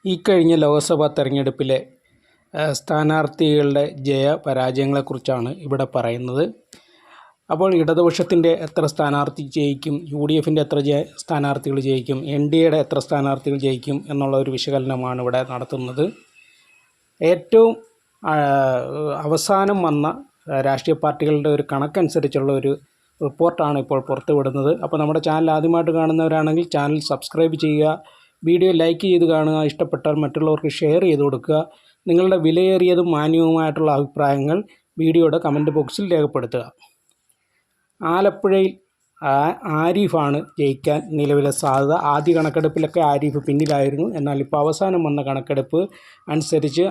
ഈ കഴിഞ്ഞ ലോക്സഭാ തെരഞ്ഞെടുപ്പിലെ സ്ഥാനാർത്ഥികളുടെ ജയപരാജയങ്ങളെക്കുറിച്ചാണ് ഇവിടെ പറയുന്നത്. അപ്പോൾ ഇടതുപക്ഷത്തിൻ്റെ എത്ര സ്ഥാനാർത്ഥി ജയിക്കും, UDFൻ്റെ എത്ര സ്ഥാനാർത്ഥികൾ ജയിക്കും, NDAയുടെ എത്ര സ്ഥാനാർത്ഥികൾ ജയിക്കും എന്നുള്ള ഒരു വിശകലനമാണ് ഇവിടെ നടത്തുന്നത്. ഏറ്റവും അവസാനം വന്ന രാഷ്ട്രീയ പാർട്ടികളുടെ ഒരു കണക്കനുസരിച്ചുള്ള ഒരു റിപ്പോർട്ടാണ് ഇപ്പോൾ പുറത്തുവിടുന്നത്. അപ്പോൾ നമ്മുടെ ചാനൽ ആദ്യമായിട്ട് കാണുന്നവരാണെങ്കിൽ ചാനൽ സബ്സ്ക്രൈബ് ചെയ്യുക, വീഡിയോ ലൈക്ക് ചെയ്ത് കാണുക, ഇഷ്ടപ്പെട്ടാൽ മറ്റുള്ളവർക്ക് ഷെയർ ചെയ്ത് കൊടുക്കുക. നിങ്ങളുടെ വിലയേറിയതും മാന്യവുമായിട്ടുള്ള അഭിപ്രായങ്ങൾ വീഡിയോയുടെ കമൻറ്റ് ബോക്സിൽ രേഖപ്പെടുത്തുക. ആലപ്പുഴയിൽ ആരിഫാണ് ജയിക്കാൻ നിലവിലെ സാധ്യത. ആദ്യ കണക്കെടുപ്പിലൊക്കെ ആരിഫ് പിന്നിലായിരുന്നു. എന്നാൽ ഇപ്പോൾ അവസാനം വന്ന കണക്കെടുപ്പ് അനുസരിച്ച്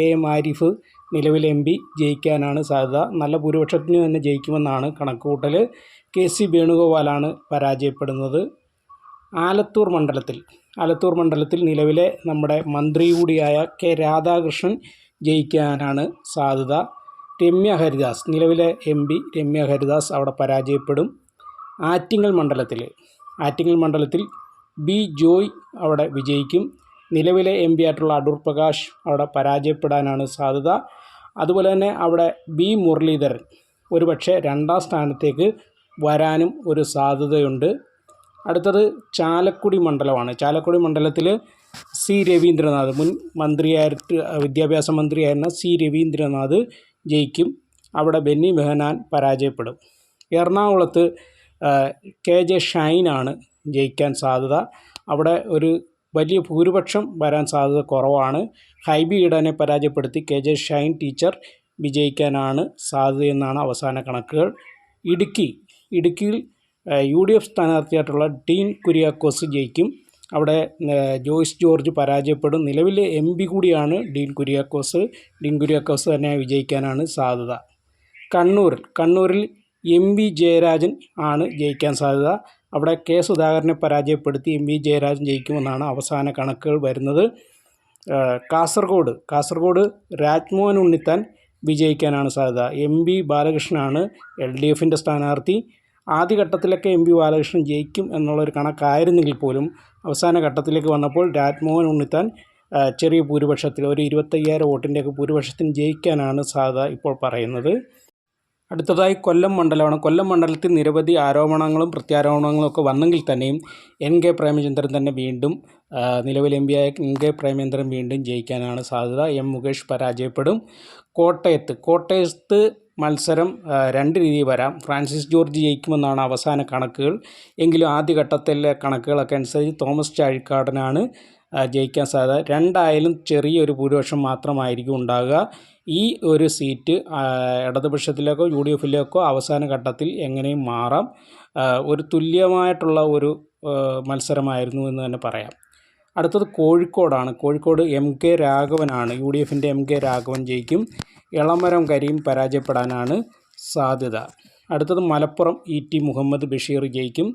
AM ആരിഫ് നിലവിലെ MP ജയിക്കാനാണ് സാധ്യത. നല്ല ഭൂരിപക്ഷത്തിന് തന്നെ ജയിക്കുമെന്നാണ് കണക്കുകൂട്ടൽ. KC വേണുഗോപാലാണ് പരാജയപ്പെടുന്നത്. ആലത്തൂർ മണ്ഡലത്തിൽ നിലവിലെ നമ്മുടെ മന്ത്രി കൂടിയായ K രാധാകൃഷ്ണൻ ജയിക്കാനാണ് സാധ്യത. രമ്യ ഹരിദാസ്, നിലവിലെ MP രമ്യ ഹരിദാസ് അവിടെ പരാജയപ്പെടും. ആറ്റിങ്ങൽ മണ്ഡലത്തിൽ B ജോയ് അവിടെ വിജയിക്കും. നിലവിലെ MP ആയിട്ടുള്ള അടൂർ പ്രകാശ് അവിടെ പരാജയപ്പെടാനാണ് സാധ്യത. അതുപോലെ തന്നെ അവിടെ B മുരളീധരൻ ഒരുപക്ഷെ രണ്ടാം സ്ഥാനത്തേക്ക് വരാനും ഒരു സാധ്യതയുണ്ട്. അടുത്തത് ചാലക്കുടി മണ്ഡലമാണ്. ചാലക്കുടി മണ്ഡലത്തിൽ C രവീന്ദ്രനാഥ്, മുൻ മന്ത്രിയായിട്ട് വിദ്യാഭ്യാസ മന്ത്രിയായിരുന്ന C രവീന്ദ്രനാഥ് ജയിക്കും. അവിടെ ബെന്നി ബെഹനാൻ പരാജയപ്പെടും. എറണാകുളത്ത് KJ ഷൈനാണ് ജയിക്കാൻ സാധ്യത. അവിടെ ഒരു വലിയ ഭൂരിപക്ഷം വരാൻ സാധ്യത കുറവാണ്. ഹൈബി ഈഡനെ പരാജയപ്പെടുത്തി KJ ഷൈൻ ടീച്ചർ വിജയിക്കാനാണ് സാധ്യതയെന്നാണ് അവസാന കണക്കുകൾ. ഇടുക്കിയിൽ UDF സ്ഥാനാർത്ഥിയായിട്ടുള്ള ഡീൻ കുര്യാക്കോസ് ജയിക്കും. അവിടെ ജോയ്സ് ജോർജ് പരാജയപ്പെടും. നിലവിലെ MP കൂടിയാണ് ഡീൻ കുര്യാക്കോസ് തന്നെ വിജയിക്കാനാണ് സാധ്യത. കണ്ണൂരിൽ MV ജയരാജൻ ആണ് ജയിക്കാൻ സാധ്യത. അവിടെ K സുധാകരനെ പരാജയപ്പെടുത്തി MV ജയരാജൻ ജയിക്കുമെന്നാണ് അവസാന കണക്കുകൾ വരുന്നത്. കാസർഗോഡ് രാജ്മോഹൻ ഉണ്ണിത്താൻ വിജയിക്കാനാണ് സാധ്യത. MP ബാലകൃഷ്ണനാണ് LDFൻ്റെ സ്ഥാനാർത്ഥി. ആദ്യഘട്ടത്തിലൊക്കെ MP ബാലകൃഷ്ണൻ ജയിക്കും എന്നുള്ളൊരു കണക്കായിരുന്നെങ്കിൽ പോലും അവസാന ഘട്ടത്തിലേക്ക് വന്നപ്പോൾ രാജ്മോഹൻ ഉണ്ണിത്താൻ ചെറിയ ഭൂരിപക്ഷത്തിൽ, ഒരു 25,000 വോട്ടിൻ്റെയൊക്കെ ഭൂരിപക്ഷത്തിന് ജയിക്കാനാണ് സാധ്യത ഇപ്പോൾ പറയുന്നത്. അടുത്തതായി കൊല്ലം മണ്ഡലത്തിൽ നിരവധി ആരോപണങ്ങളും പ്രത്യാരോപണങ്ങളും ഒക്കെ വന്നെങ്കിൽ തന്നെയും NK പ്രേമചന്ദ്രൻ തന്നെ വീണ്ടും നിലവിൽ MP ആയ NK പ്രേമചന്ദ്രൻ വീണ്ടും ജയിക്കാനാണ് സാധ്യത. M മുകേഷ് പരാജയപ്പെടും. കോട്ടയത്ത് മത്സരം രണ്ട് രീതിയിൽ വരാം. ഫ്രാൻസിസ് ജോർജ് ജയിക്കുമെന്നാണ് അവസാന കണക്കുകൾ. എങ്കിലും ആദ്യഘട്ടത്തിലെ കണക്കുകളൊക്കെ അനുസരിച്ച് തോമസ് ചാഴിക്കാടനാണ് ജയിക്കാൻ സാധ്യത. രണ്ടായാലും ചെറിയൊരു ഭൂരിപക്ഷം മാത്രമായിരിക്കും ഉണ്ടാകുക. ഈ ഒരു സീറ്റ് ഇടതുപക്ഷത്തിലേക്കോ UDFിലേക്കോ അവസാന ഘട്ടത്തിൽ എങ്ങനെയും മാറാം. ഒരു തുല്യമായിട്ടുള്ള ഒരു മത്സരമായിരുന്നു എന്ന് തന്നെ പറയാം. അടുത്തത് കോഴിക്കോട് MK രാഘവനാണ്, UDFൻ്റെ MK രാഘവൻ ജയിക്കും. എളമരം കരീം പരാജയപ്പെടാനാണ് സാധ്യത. അടുത്തത് മലപ്പുറം ET മുഹമ്മദ് ബഷീർ ജയിക്കും.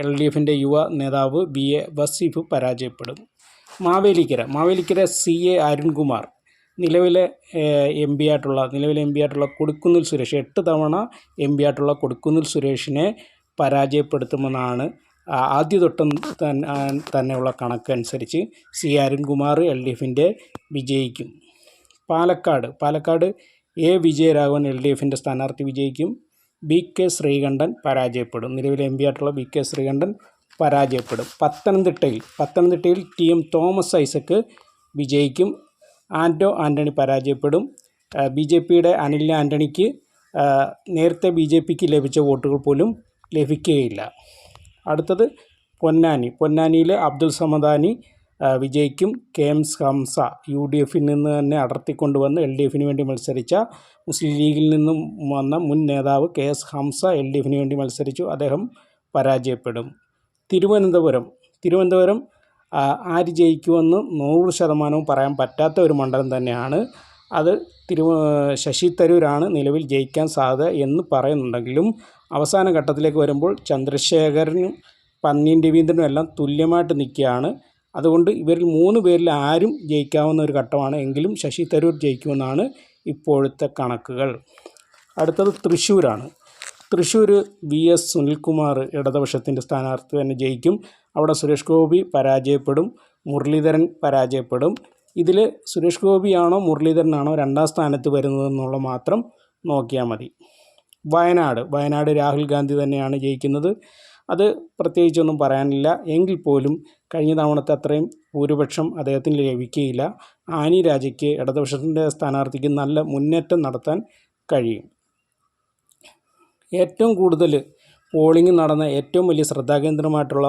LDFൻ്റെ യുവ നേതാവ് BA വസീഫ് പരാജയപ്പെടും. മാവേലിക്കര CA അരുൺകുമാർ, നിലവിലെ MP ആയിട്ടുള്ള കൊടിക്കുന്നിൽ സുരേഷ്, 8 തവണ MP ആയിട്ടുള്ള കൊടിക്കുന്നിൽ സുരേഷിനെ പരാജയപ്പെടുത്തുമെന്നാണ് ആദ്യ തൊട്ടം തന്നെയുള്ള കണക്കനുസരിച്ച്. CA അരുൺകുമാർ LDFൻ്റെ വിജയിക്കും. പാലക്കാട് A വിജയരാഘവൻ LDFൻ്റെ സ്ഥാനാർത്ഥി വിജയിക്കും. BK ശ്രീകണ്ഠൻ പരാജയപ്പെടും. നിലവിലെ MP ആയിട്ടുള്ള BK ശ്രീകണ്ഠൻ പരാജയപ്പെടും. പത്തനംതിട്ടയിൽ TM തോമസ് ഐസക്ക് വിജയിക്കും. ആൻ്റണി പരാജയപ്പെടും. BJPയുടെ അനിൽ ആൻ്റണിക്ക് നേരത്തെ BJPക്ക് ലഭിച്ച വോട്ടുകൾ പോലും ലഭിക്കുകയില്ല. അടുത്തത് പൊന്നാനിയിൽ അബ്ദുൾ സമദാനി വിജയിക്കും. KM ഹംസ, UDFിൽ നിന്ന് തന്നെ അടർത്തിക്കൊണ്ടുവന്ന് LDFന് വേണ്ടി മത്സരിച്ച, മുസ്ലിം ലീഗിൽ നിന്നും വന്ന മുൻ നേതാവ് KS ഹംസ LDFന് വേണ്ടി മത്സരിച്ചു. അദ്ദേഹം പരാജയപ്പെടും. തിരുവനന്തപുരം ആര് ജയിക്കുമെന്ന് 100% പറയാൻ പറ്റാത്ത ഒരു മണ്ഡലം തന്നെയാണ്. അത് ശശി തരൂരാണ് നിലവിൽ ജയിക്കാൻ സാധ്യത എന്ന് പറയുന്നുണ്ടെങ്കിലും അവസാന ഘട്ടത്തിലേക്ക് വരുമ്പോൾ ചന്ദ്രശേഖരനും പന്ന്യൻ രവീന്ദ്രനും എല്ലാം തുല്യമായിട്ട് നിൽക്കുകയാണ്. അതുകൊണ്ട് ഇവരിൽ 3 പേരിൽ ആരും ജയിക്കാവുന്ന ഒരു ഘട്ടമാണ്. എങ്കിലും ശശി തരൂർ ജയിക്കുമെന്നാണ് ഇപ്പോഴത്തെ കണക്കുകൾ. അടുത്തത് തൃശ്ശൂർ VS സുനിൽകുമാർ ഇടതുപക്ഷത്തിൻ്റെ സ്ഥാനാർത്ഥി തന്നെ ജയിക്കും. അവിടെ സുരേഷ് ഗോപി പരാജയപ്പെടും. മുരളീധരൻ പരാജയപ്പെടും. ഇതിൽ സുരേഷ് ഗോപിയാണോ മുരളീധരനാണോ രണ്ടാം സ്ഥാനത്ത് വരുന്നതെന്നുള്ള മാത്രം നോക്കിയാൽ മതി. വയനാട് രാഹുൽ ഗാന്ധി തന്നെയാണ് ജയിക്കുന്നത്. അത് പ്രത്യേകിച്ചൊന്നും പറയാനില്ല. എങ്കിൽ പോലും കഴിഞ്ഞ തവണത്തെ അത്രയും ഭൂരിപക്ഷം അദ്ദേഹത്തിന് ലഭിക്കുകയില്ല. ആനി രാജയ്ക്ക് ഇടതുപക്ഷത്തിൻ്റെ സ്ഥാനാർത്ഥിക്ക് നല്ല മുന്നേറ്റം നടത്താൻ കഴിയും. ഏറ്റവും കൂടുതൽ പോളിംഗ് നടന്ന ഏറ്റവും വലിയ ശ്രദ്ധാകേന്ദ്രമായിട്ടുള്ള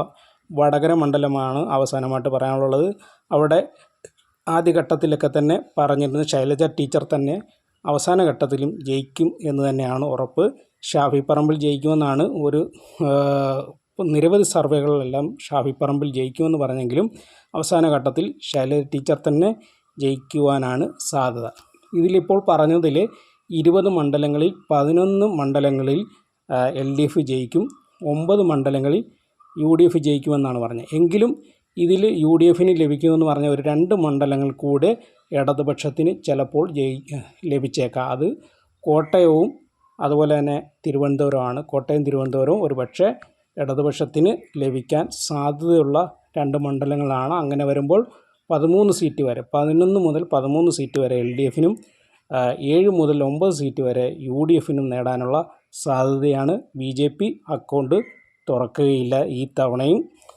വടകര മണ്ഡലമാണ് അവസാനമായിട്ട് പറയാനുള്ളത്. അവിടെ ആദ്യഘട്ടത്തിലൊക്കെ തന്നെ പറഞ്ഞിരുന്ന ശൈലജ ടീച്ചർ തന്നെ അവസാന ഘട്ടത്തിലും ജയിക്കും എന്ന് തന്നെയാണ് ഉറപ്പ്. ഷാഫി പറമ്പിൽ ജയിക്കുമെന്നാണ് നിരവധി സർവേകളിലെല്ലാം ഷാഫി പറമ്പിൽ ജയിക്കുമെന്ന് പറഞ്ഞെങ്കിലും അവസാന ഘട്ടത്തിൽ ശൈലജ ടീച്ചർ തന്നെ ജയിക്കുവാനാണ് സാധ്യത. ഇതിലിപ്പോൾ പറഞ്ഞതിൽ 20 മണ്ഡലങ്ങളിൽ 11 മണ്ഡലങ്ങളിൽ LDF ജയിക്കും, 9 മണ്ഡലങ്ങളിൽ UDF ജയിക്കുമെന്നാണ് പറഞ്ഞത്. എങ്കിലും ഇതിൽ UDFന് ലഭിക്കുമെന്ന് പറഞ്ഞ ഒരു 2 മണ്ഡലങ്ങൾ കൂടെ ഇടതുപക്ഷത്തിന് ചിലപ്പോൾ ലഭിച്ചേക്കാം. അത് കോട്ടയവും അതുപോലെ തന്നെ തിരുവനന്തപുരമാണ്. കോട്ടയം തിരുവനന്തപുരവും ഒരു പക്ഷേ ഇടതുപക്ഷത്തിന് ലഭിക്കാൻ സാധ്യതയുള്ള 2 മണ്ഡലങ്ങളാണ്. അങ്ങനെ വരുമ്പോൾ 13 സീറ്റ് വരെ 11 മുതൽ 13 സീറ്റ് വരെ LDFനും 7 മുതൽ 9 സീറ്റ് വരെ UDFനും നേടാനുള്ള സാധ്യതയാണ്. BJP അക്കൗണ്ട് തുറക്കുകയില്ല ഈ തവണയും.